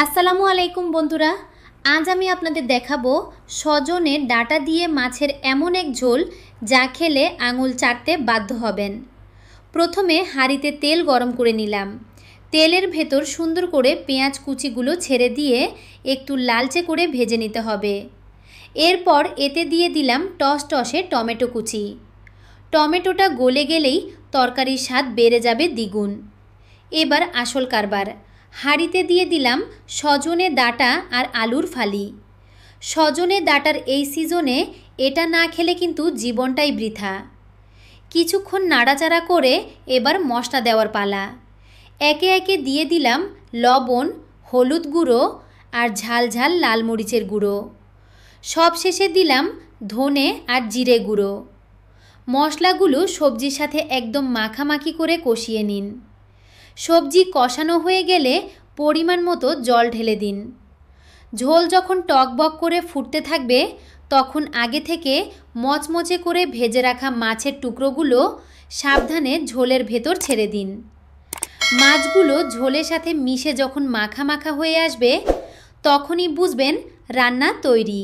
আসসালামু আলাইকুম বন্ধুরা। আজ আমি আপনাদের দেখাবো সজনের ডাঁটা দিয়ে মাছের এমন এক ঝোল যা খেলে আঙুল চাটতে বাধ্য হবেন। প্রথমে হাঁড়িতে তেল গরম করে নিলাম। তেলের ভেতর সুন্দর করে পেঁয়াজ কুচিগুলো ছেড়ে দিয়ে একটু লালচে করে ভেজে নিতে হবে। এরপর এতে দিয়ে দিলাম টসটসে টমেটো কুচি। টমেটোটা গলে গেলেই তরকারির স্বাদ বেড়ে যাবে দ্বিগুণ। এবার আসল কারবার, হাঁড়িতে দিয়ে দিলাম সজনে ডাঁটা আর আলুর ফালি। সজনে ডাঁটার এই সিজনে এটা না খেলে কিন্তু জীবনটাই বৃথা। কিছুক্ষণ নাড়াচাড়া করে এবার মশলা দেওয়ার পালা। একে একে দিয়ে দিলাম লবণ, হলুদ গুঁড়ো আর ঝাল ঝাল লাল মরিচের গুঁড়ো। সব শেষে দিলাম ধনে আর জিরে গুঁড়ো। মশলাগুলো সবজির সাথে একদম মাখামাখি করে কষিয়ে নিন। সবজি কষানো হয়ে গেলে পরিমাণ মতো জল ঢেলে দিন। ঝোল যখন টকবক করে ফুটতে থাকবে তখন আগে থেকে মচমচে করে ভেজে রাখা মাছের টুকরোগুলো সাবধানে ঝোলের ভেতর ছেড়ে দিন। মাছগুলো ঝোলের সাথে মিশে যখন মাখা মাখা হয়ে আসবে তখনই বুঝবেন রান্না তৈরি।